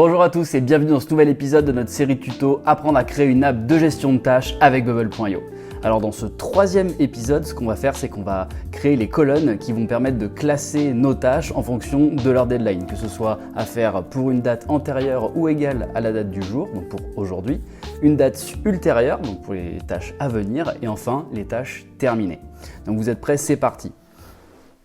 Bonjour à tous et bienvenue dans ce nouvel épisode de notre série tuto Apprendre à créer une app de gestion de tâches avec Bubble.io. Alors dans ce troisième épisode, ce qu'on va faire, c'est qu'on va créer les colonnes qui vont permettre de classer nos tâches en fonction de leur deadline, que ce soit à faire pour une date antérieure ou égale à la date du jour, donc pour aujourd'hui, une date ultérieure, donc pour les tâches à venir, et enfin les tâches terminées. Donc vous êtes prêts, c'est parti.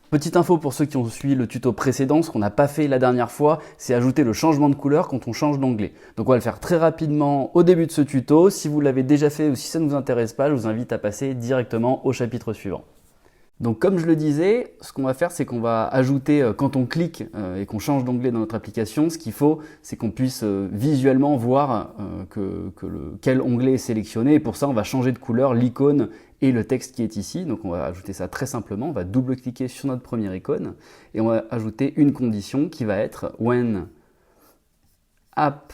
Petite info pour ceux qui ont suivi le tuto précédent, ce qu'on n'a pas fait la dernière fois, c'est ajouter le changement de couleur quand on change d'onglet. Donc on va le faire très rapidement au début de ce tuto. Si vous l'avez déjà fait ou si ça ne vous intéresse pas, je vous invite à passer directement au chapitre suivant. Donc comme je le disais, ce qu'on va faire, c'est qu'on va ajouter, quand on clique et qu'on change d'onglet dans notre application, ce qu'il faut, c'est qu'on puisse visuellement voir quel onglet est sélectionné. Et pour ça, on va changer de couleur l'icône et le texte qui est ici. Donc on va ajouter ça très simplement. On va double-cliquer sur notre première icône et on va ajouter une condition qui va être when app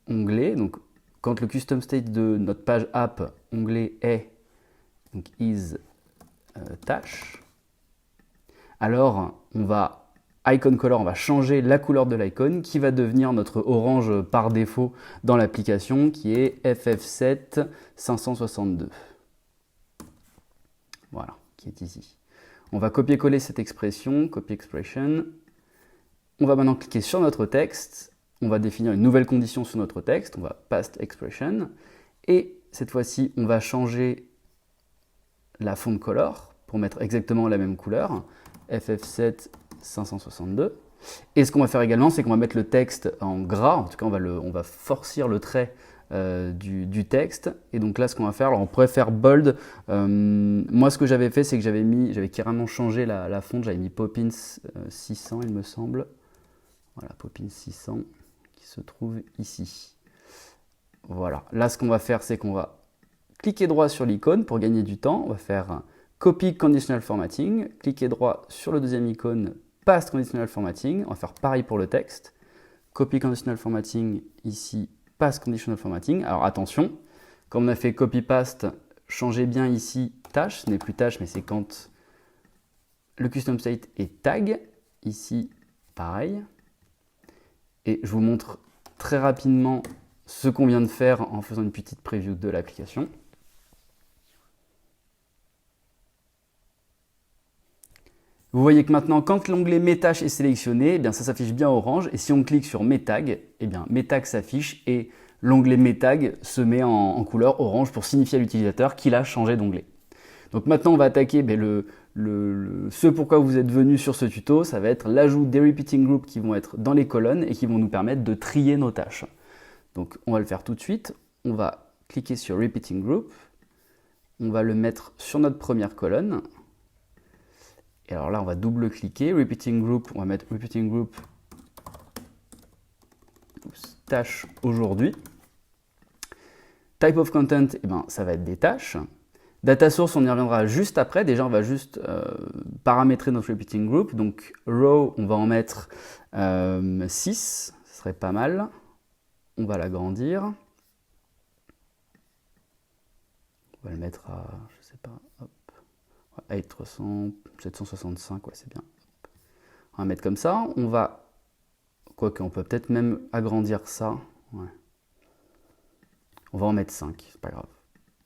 onglet. Donc quand le custom state de notre page app onglet est donc is tâche, alors on va icon color, on va changer la couleur de l'icône qui va devenir notre orange par défaut dans l'application qui est FF7 562. Voilà, qui est ici. On va copier-coller cette expression, copy expression. On va maintenant cliquer sur notre texte. On va définir une nouvelle condition sur notre texte. On va past expression. Et cette fois-ci, on va changer la font color pour mettre exactement la même couleur, FF7 562. Et ce qu'on va faire également, c'est qu'on va mettre le texte en gras. En tout cas, on va forcir le trait du texte. Et donc là, ce qu'on va faire, alors on pourrait faire bold. Moi, ce que j'avais fait, c'est que j'avais carrément changé la fonte. J'avais mis Poppins 600, il me semble. Voilà, Poppins 600 qui se trouve ici. Voilà. Là, ce qu'on va faire, c'est qu'on va cliquer droit sur l'icône pour gagner du temps. On va faire Copy Conditional Formatting. Cliquez droit sur le deuxième icône, Paste Conditional Formatting. On va faire pareil pour le texte. Copy Conditional Formatting ici, Paste Conditional Formatting. Alors attention, comme on a fait Copy Paste, changez bien ici tâche. Ce n'est plus tâche, mais c'est quand le custom state est tag. Ici, pareil. Et je vous montre très rapidement ce qu'on vient de faire en faisant une petite preview de l'application. Vous voyez que maintenant, quand l'onglet Mes tâches est sélectionné, eh bien ça s'affiche bien orange. Et si on clique sur Mes tags, eh bien Mes tags s'affiche et l'onglet Mes tags se met en couleur orange pour signifier à l'utilisateur qu'il a changé d'onglet. Donc maintenant, on va attaquer ce pourquoi vous êtes venu sur ce tuto. Ça va être l'ajout des repeating groups qui vont être dans les colonnes et qui vont nous permettre de trier nos tâches. Donc on va le faire tout de suite. On va cliquer sur Repeating Group. On va le mettre sur notre première colonne. Et alors là, on va double-cliquer. Repeating Group, on va mettre Repeating Group tâches aujourd'hui. Type of Content, eh ben, ça va être des tâches. Data Source, on y reviendra juste après. Déjà, on va juste paramétrer notre Repeating Group. Donc Row, on va en mettre 6. Ce serait pas mal. On va l'agrandir. On va le mettre à, je sais pas, hop, 800, 765, ouais, c'est bien. On va mettre comme ça. On va, quoique, on peut peut-être même agrandir ça. Ouais. On va en mettre 5, c'est pas grave.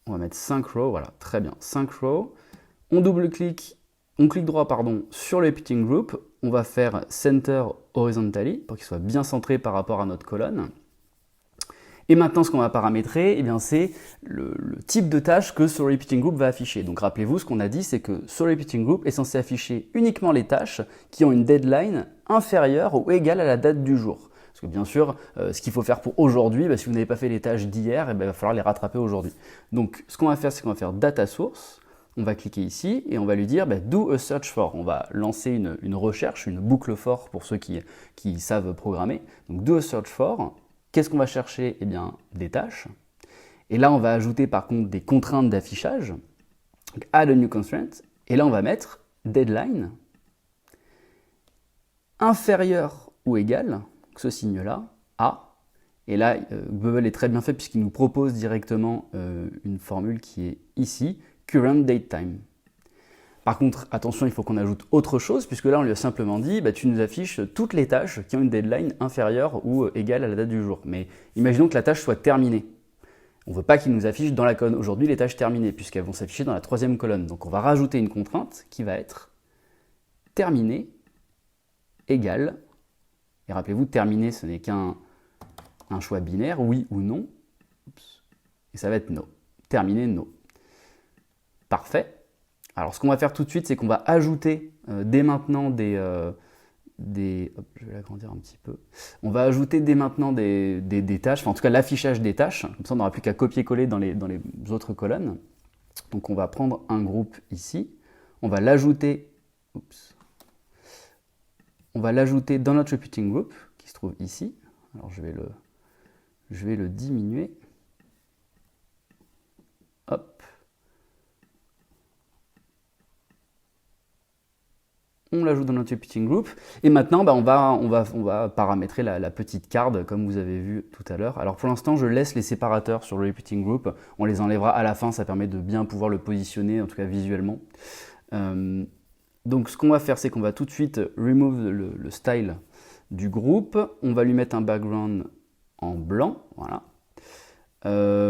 On va mettre 5 rows, voilà, très bien, 5 rows. On double-clique, on clique droit, pardon, sur le repeating group. On va faire center horizontally pour qu'il soit bien centré par rapport à notre colonne. Et maintenant, ce qu'on va paramétrer, eh bien, c'est le type de tâche que ce repeating group va afficher. Donc rappelez-vous, ce qu'on a dit, c'est que ce repeating group est censé afficher uniquement les tâches qui ont une deadline inférieure ou égale à la date du jour. Parce que bien sûr, ce qu'il faut faire pour aujourd'hui, si vous n'avez pas fait les tâches d'hier, il va falloir les rattraper aujourd'hui. Donc ce qu'on va faire, c'est qu'on va faire Data Source. On va cliquer ici et on va lui dire Do a search for. On va lancer une recherche, une boucle for pour ceux qui savent programmer. Donc Do a search for. Qu'est-ce qu'on va chercher? Eh bien, des tâches. Et là, on va ajouter par contre des contraintes d'affichage. Donc, add a new constraint. Et là, on va mettre deadline inférieur ou égal, ce signe-là, à. Et là, Bubble est très bien fait puisqu'il nous propose directement une formule qui est ici, current date time. Par contre, attention, il faut qu'on ajoute autre chose, puisque là, on lui a simplement dit, tu nous affiches toutes les tâches qui ont une deadline inférieure ou égale à la date du jour. Mais imaginons que la tâche soit terminée. On ne veut pas qu'il nous affiche dans la colonne aujourd'hui les tâches terminées, puisqu'elles vont s'afficher dans la troisième colonne. Donc on va rajouter une contrainte qui va être terminé égale, et rappelez-vous, terminé, ce n'est qu'un choix binaire, oui ou non, et ça va être no. Terminé, no. Parfait. Alors ce qu'on va faire tout de suite, c'est qu'on va ajouter dès maintenant hop, je vais l'agrandir un petit peu. On va ajouter dès maintenant des tâches, enfin en tout cas l'affichage des tâches, comme ça on n'aura plus qu'à copier-coller dans les autres colonnes. Donc on va prendre un groupe ici, on va l'ajouter, dans notre repeating group, qui se trouve ici. Alors je vais le diminuer. Hop. On l'ajoute dans notre repeating group. Et maintenant, on va paramétrer la petite carte, comme vous avez vu tout à l'heure. Alors pour l'instant, je laisse les séparateurs sur le repeating group. On les enlèvera à la fin, ça permet de bien pouvoir le positionner, en tout cas visuellement. Donc ce qu'on va faire, c'est qu'on va tout de suite remove le style du groupe. On va lui mettre un background en blanc. Voilà.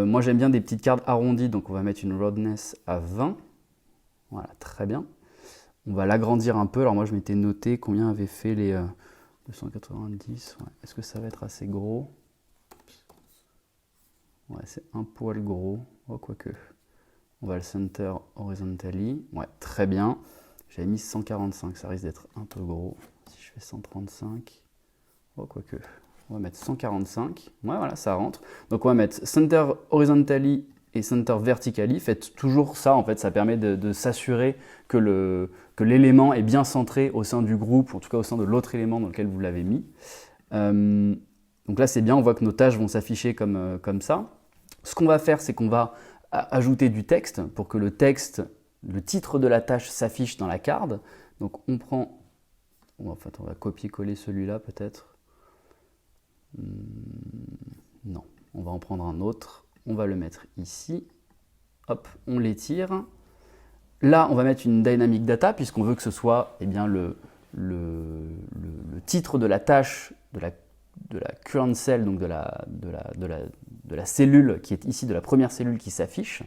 Moi, j'aime bien des petites cartes arrondies, donc on va mettre une roundness à 20. Voilà, très bien. On va l'agrandir un peu. Alors moi, je m'étais noté combien avaient fait les 290. Ouais. Est-ce que ça va être assez gros? Ouais, c'est un poil gros. Oh, quoique. On va le center horizontally. Ouais, très bien. J'avais mis 145, ça risque d'être un peu gros. Si je fais 135, oh, quoique. On va mettre 145. Ouais, voilà, ça rentre. Donc on va mettre center horizontally et center vertically. Faites toujours ça, en fait, ça permet de s'assurer que l'élément est bien centré au sein du groupe, en tout cas au sein de l'autre élément dans lequel vous l'avez mis. Donc là, c'est bien, on voit que nos tâches vont s'afficher comme ça. Ce qu'on va faire, c'est qu'on va ajouter du texte pour que le titre de la tâche s'affiche dans la carte. Donc on va copier-coller celui-là peut-être. Non, on va en prendre un autre. On va le mettre ici. Hop, on l'étire. Là, on va mettre une dynamic data puisqu'on veut que ce soit le titre de la tâche de la current cell, donc de la cellule qui est ici, de la première cellule qui s'affiche.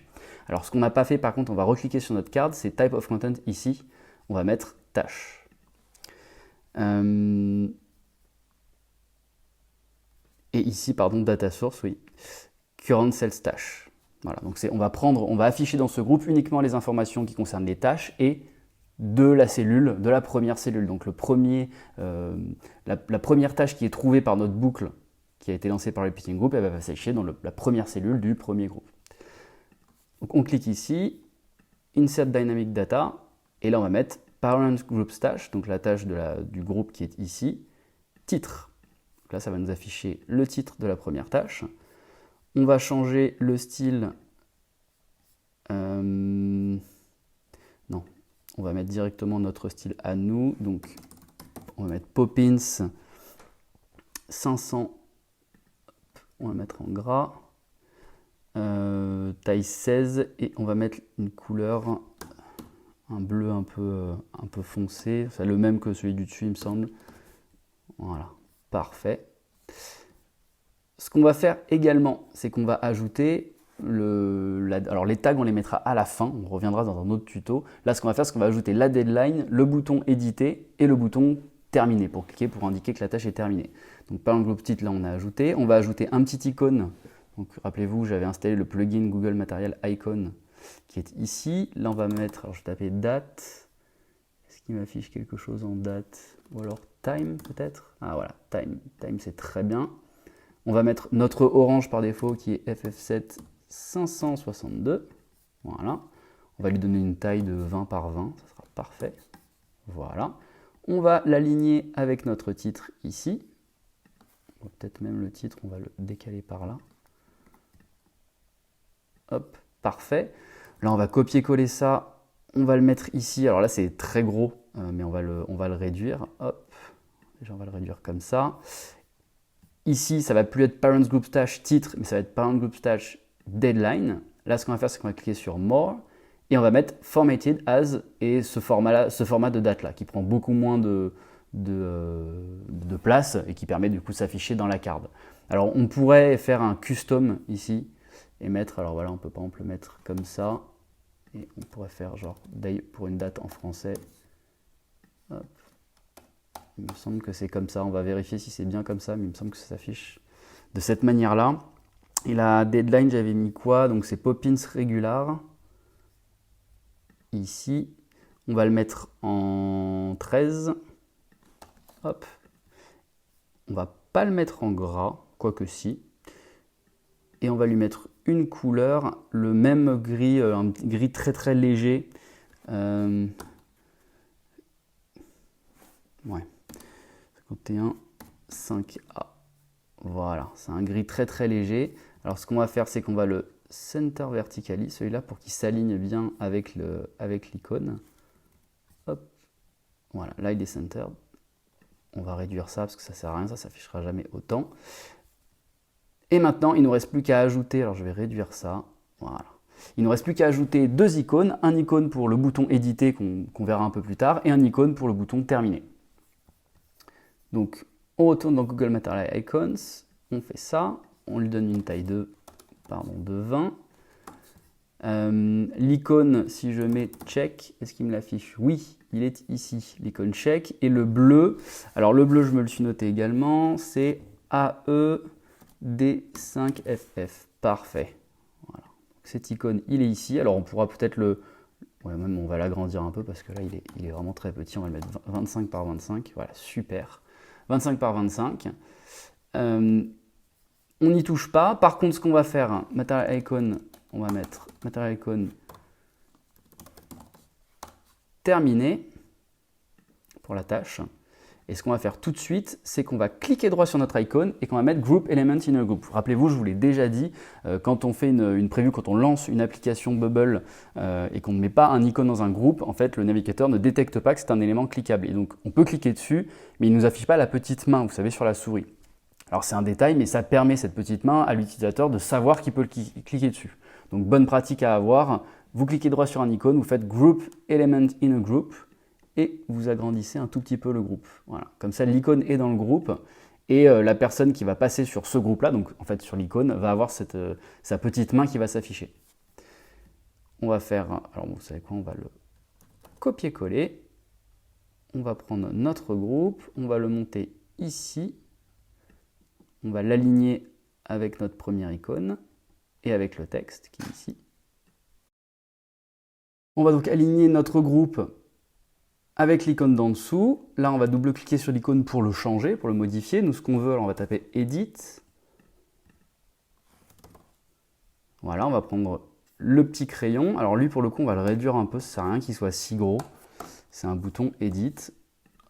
Alors ce qu'on n'a pas fait par contre, on va recliquer sur notre carte, c'est type of content ici, on va mettre tâche. Et ici, pardon, data source, oui, current cells tâche. Voilà, donc on va afficher dans ce groupe uniquement les informations qui concernent les tâches et de la cellule, de la première cellule. Donc la première tâche qui est trouvée par notre boucle qui a été lancée par le repeating group, elle va s'afficher dans la première cellule du premier groupe. Donc on clique ici, Insert Dynamic Data, et là on va mettre Parent Group Tâche, donc la tâche du groupe qui est ici, titre. Donc là ça va nous afficher le titre de la première tâche. On va changer le style. Non, on va mettre directement notre style à nous. Donc on va mettre Poppins 500. On va mettre en gras. Taille 16 et on va mettre une couleur, un bleu un peu foncé, c'est le même que celui du dessus il me semble. Voilà, parfait. Ce qu'on va faire également, c'est qu'on va ajouter alors les tags on les mettra à la fin, on reviendra dans un autre tuto. Là ce qu'on va faire, c'est qu'on va ajouter la deadline, le bouton éditer et le bouton terminer pour cliquer pour indiquer que la tâche est terminée. Donc par exemple group titre là on a ajouté, on va ajouter un petit icône. Donc rappelez-vous, j'avais installé le plugin Google Material Icon qui est ici. Là, on va mettre, alors je vais taper date. Est-ce qu'il m'affiche quelque chose en date? Ou alors time peut-être? Ah voilà, time. Time, c'est très bien. On va mettre notre orange par défaut qui est FF7 562. Voilà. On va lui donner une taille de 20 par 20, ça sera parfait. Voilà. On va l'aligner avec notre titre ici. Peut-être même le titre, on va le décaler par là. Hop, parfait. Là, on va copier-coller ça. On va le mettre ici. Alors là, c'est très gros, mais on va le réduire. Hop, déjà, on va le réduire comme ça. Ici, ça ne va plus être Parents Group Tâche titre, mais ça va être Parent Group Tâche deadline. Là, ce qu'on va faire, c'est qu'on va cliquer sur More. Et on va mettre formatted as et ce format de date là qui prend beaucoup moins de place et qui permet du coup de s'afficher dans la carte. Alors on pourrait faire un custom ici et mettre, alors voilà, on peut par exemple le mettre comme ça et on pourrait faire genre day pour une date en français. Hop. Il me semble que c'est comme ça, on va vérifier si c'est bien comme ça, mais il me semble que ça s'affiche de cette manière là. Et la deadline, j'avais mis quoi? Donc c'est Poppins Regular. Ici, on va le mettre en 13. Hop. On va pas le mettre en gras, quoique si. Et on va lui mettre une couleur, le même gris, un gris très très léger. Ouais. 51, 5A. Voilà, c'est un gris très très léger. Alors ce qu'on va faire, c'est qu'on va le center vertically, celui-là, pour qu'il s'aligne bien avec l'icône. Hop, voilà, là il est centered. On va réduire ça parce que ça sert à rien, ça s'affichera jamais autant. Et maintenant, il ne nous reste plus qu'à ajouter, alors je vais réduire ça, voilà. Il ne nous reste plus qu'à ajouter deux icônes, un icône pour le bouton éditer qu'on verra un peu plus tard, et un icône pour le bouton terminer. Donc on retourne dans Google Material Icons, on fait ça, on lui donne une taille de 20. L'icône, si je mets check, est-ce qu'il me l'affiche? Oui, il est ici, l'icône check. Et le bleu, alors le bleu, je me le suis noté également, c'est AED5FF. Parfait. Voilà. Donc, cette icône, il est ici. Alors on pourra peut-être le... Ouais, même on va l'agrandir un peu parce que là, il est vraiment très petit. On va le mettre 25 par 25. Voilà, super. 25 par 25. On n'y touche pas. Par contre, ce qu'on va faire, Material Icon, on va mettre Material Icon terminé pour la tâche. Et ce qu'on va faire tout de suite, c'est qu'on va cliquer droit sur notre icône et qu'on va mettre Group Element in a Group. Rappelez-vous, je vous l'ai déjà dit, quand on fait une preview, quand on lance une application Bubble et qu'on ne met pas un icône dans un groupe, en fait, le navigateur ne détecte pas que c'est un élément cliquable. Et donc, on peut cliquer dessus, mais il ne nous affiche pas la petite main, vous savez, sur la souris. Alors, c'est un détail, mais ça permet cette petite main à l'utilisateur de savoir qu'il peut cliquer dessus. Donc, bonne pratique à avoir. Vous cliquez droit sur un icône, vous faites Group Element in a Group, et vous agrandissez un tout petit peu le groupe. Voilà. Comme ça, l'icône est dans le groupe et la personne qui va passer sur ce groupe-là, donc en fait sur l'icône, va avoir sa petite main qui va s'afficher. On va faire, alors vous savez quoi, on va le copier-coller. On va prendre notre groupe, on va le monter ici. On va l'aligner avec notre première icône et avec le texte qui est ici. On va donc aligner notre groupe avec l'icône d'en dessous. Là, on va double-cliquer sur l'icône pour le changer, pour le modifier. Nous, ce qu'on veut, alors on va taper Edit. Voilà, on va prendre le petit crayon. Alors lui, pour le coup, on va le réduire un peu, ça sert à rien qu'il soit si gros. C'est un bouton Edit.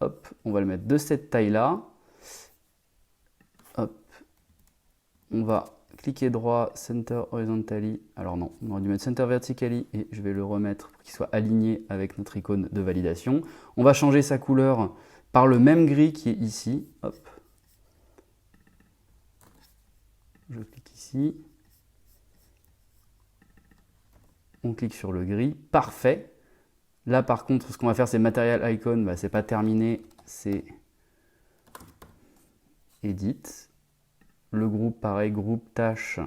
Hop, on va le mettre de cette taille-là. Hop, on va cliquer droit, Center Horizontally. Alors non, on aurait dû mettre Center Vertically et je vais le remettre pour qu'il soit aligné avec notre icône de validation. On va changer sa couleur par le même gris qui est ici. Hop. Je clique ici. On clique sur le gris. Parfait. Là, par contre, ce qu'on va faire, c'est Material Icon. Bah, c'est pas terminé, c'est Edit. Le groupe, pareil, groupe, tâche.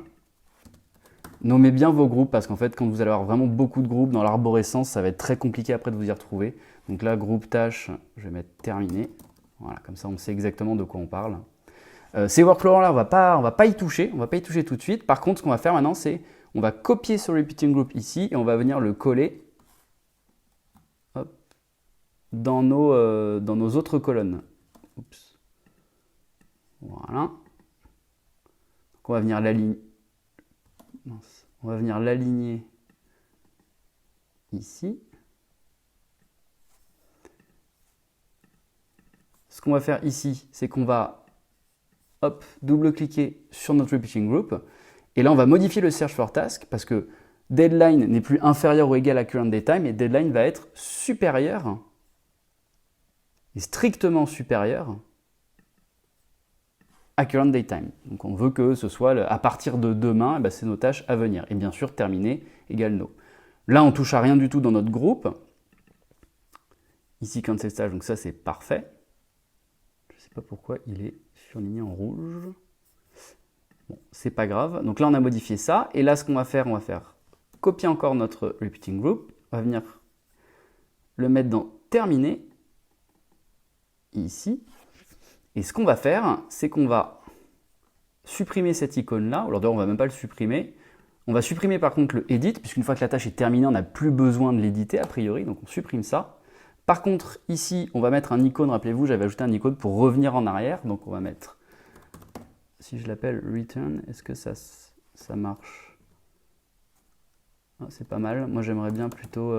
Nommez bien vos groupes parce qu'en fait, quand vous allez avoir vraiment beaucoup de groupes dans l'arborescence, ça va être très compliqué après de vous y retrouver. Donc là, groupe, tâche, je vais mettre terminé. Voilà, comme ça, on sait exactement de quoi on parle. Ces workflows-là, on va pas y toucher. On va pas y toucher tout de suite. Par contre, ce qu'on va faire maintenant, c'est on va copier ce repeating group ici et on va venir le coller hop, dans nos autres colonnes. Oups. Voilà. On va venir l'aligner ici. Ce qu'on va faire ici, c'est qu'on va double-cliquer sur notre repeating group. Et là, on va modifier le search for task parce que deadline n'est plus inférieur ou égal à current daytime et deadline va être supérieur et strictement supérieur à current daytime. Donc on veut que ce soit à partir de demain, c'est nos tâches à venir. Et bien sûr, terminer égale no. Là, on touche à rien du tout dans notre groupe. Ici, cancel stage, donc ça, c'est parfait. Je ne sais pas pourquoi il est surligné en rouge. Bon, c'est pas grave. Donc là, on a modifié ça. Et là, ce qu'on va faire copier encore notre repeating group. On va venir le mettre dans terminer, ici. Et ce qu'on va faire, c'est qu'on va supprimer cette icône-là. Alors d'ailleurs, on ne va même pas le supprimer. On va supprimer par contre le edit, puisqu'une fois que la tâche est terminée, on n'a plus besoin de l'éditer a priori. Donc on supprime ça. Par contre, ici, on va mettre un icône. Rappelez-vous, j'avais ajouté un icône pour revenir en arrière. Donc on va mettre, si je l'appelle return, est-ce que ça marche? Ah, c'est pas mal. Moi, j'aimerais bien plutôt...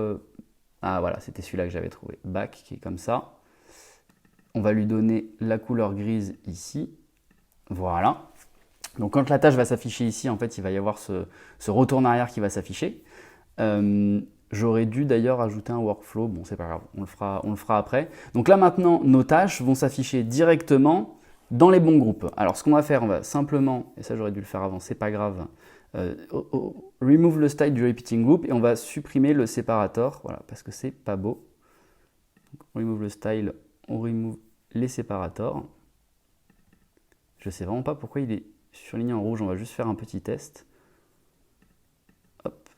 Ah voilà, c'était celui-là que j'avais trouvé. Back, qui est comme ça. On va lui donner la couleur grise ici. Voilà. Donc quand la tâche va s'afficher ici, en fait, il va y avoir ce retour en arrière qui va s'afficher. J'aurais dû d'ailleurs ajouter un workflow. Bon, c'est pas grave, on le fera après. Donc là, maintenant, nos tâches vont s'afficher directement dans les bons groupes. Alors, ce qu'on va faire, on va simplement, et ça j'aurais dû le faire avant, c'est pas grave, remove le style du repeating group et on va supprimer le separator, voilà, parce que c'est pas beau. Donc, remove le style, on remove les séparators. Je sais vraiment pas pourquoi il est surligné en rouge, on va juste faire un petit test. Hop.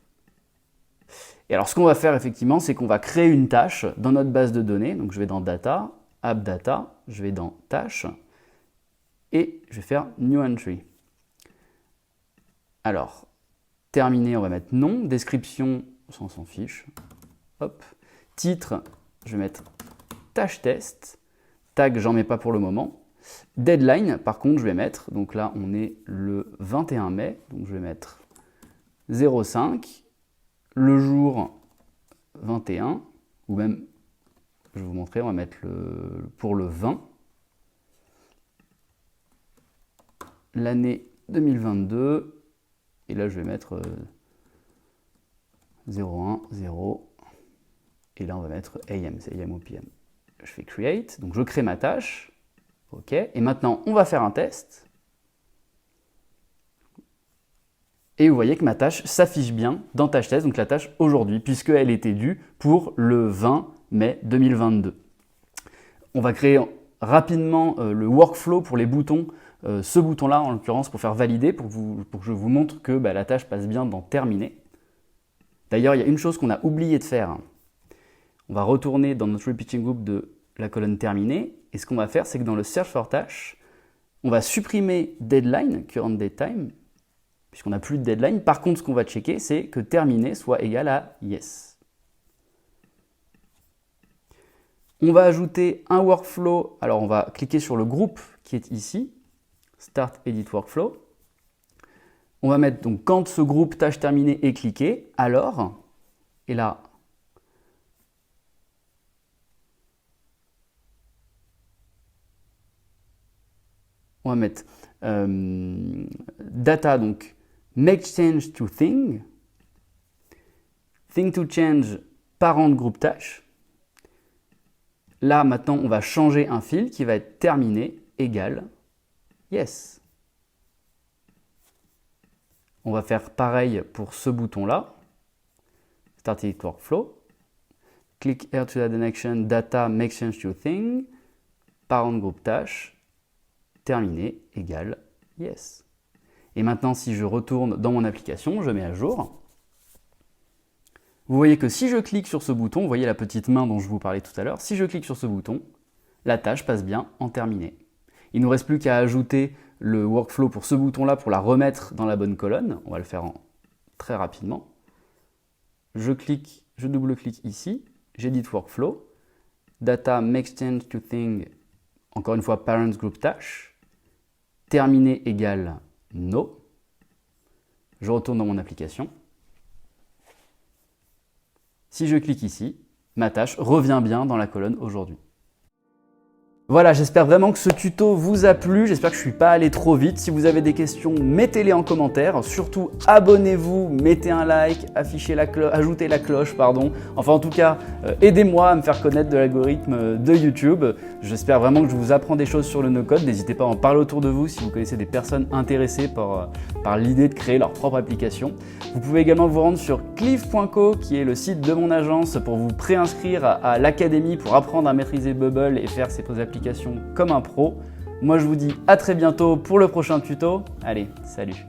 Et alors ce qu'on va faire effectivement, c'est qu'on va créer une tâche dans notre base de données. Donc je vais dans Data, App Data, je vais dans Tâches et je vais faire New Entry. Alors, terminé, on va mettre nom. Description, on s'en fiche. Hop. Titre, je vais mettre tâche test. Tag, j'en mets pas pour le moment. Deadline, par contre, je vais mettre, donc là, on est le 21 mai, donc je vais mettre 05, le jour 21, ou même, je vais vous montrer, on va mettre pour le 20, l'année 2022, et là, je vais mettre 01, 0, et là, on va mettre AM, c'est AM ou PM. Je fais Create, donc je crée ma tâche. OK, et maintenant, on va faire un test. Et vous voyez que ma tâche s'affiche bien dans tâche test, donc la tâche aujourd'hui, puisqu'elle était due pour le 20 mai 2022. On va créer rapidement le workflow pour les boutons, ce bouton-là en l'occurrence pour faire valider, pour que je vous montre que la tâche passe bien dans terminer. D'ailleurs, il y a une chose qu'on a oublié de faire. On va retourner dans notre repeating group de la colonne terminée. Et ce qu'on va faire, c'est que dans le search for tâche, on va supprimer deadline, current date time, puisqu'on n'a plus de deadline. Par contre, ce qu'on va checker, c'est que terminé soit égal à yes. On va ajouter un workflow. Alors, on va cliquer sur le groupe qui est ici, Start Edit Workflow. On va mettre donc quand ce groupe tâche terminée est cliqué, alors, et là, on va mettre data, donc make change to thing to change parent de groupe tâche. Là, maintenant, on va changer un fil qui va être terminé égal yes. On va faire pareil pour ce bouton-là. Start Edit Workflow. Click here to add an action, data make change to thing, parent de groupe tâche. Terminé égale yes. Et maintenant, si je retourne dans mon application, je mets à jour. Vous voyez que si je clique sur ce bouton, vous voyez la petite main dont je vous parlais tout à l'heure, si je clique sur ce bouton, la tâche passe bien en terminé. Il ne nous reste plus qu'à ajouter le workflow pour ce bouton-là pour la remettre dans la bonne colonne. On va le faire très rapidement. Je double-clique ici, j'édite workflow, data make change to thing, encore une fois parents group tâche. Terminé égale no. Je retourne dans mon application. Si je clique ici, ma tâche revient bien dans la colonne aujourd'hui. Voilà, j'espère vraiment que ce tuto vous a plu, j'espère que je ne suis pas allé trop vite. Si vous avez des questions, mettez-les en commentaire. Surtout, abonnez-vous, mettez un like, ajoutez la cloche, pardon. Enfin, en tout cas, aidez-moi à me faire connaître de l'algorithme de YouTube. J'espère vraiment que je vous apprends des choses sur le no-code. N'hésitez pas à en parler autour de vous si vous connaissez des personnes intéressées par l'idée de créer leur propre application. Vous pouvez également vous rendre sur cliff.co, qui est le site de mon agence, pour vous préinscrire à l'académie pour apprendre à maîtriser Bubble et faire ses applications comme un pro. Moi je vous dis à très bientôt pour le prochain tuto. Allez, salut!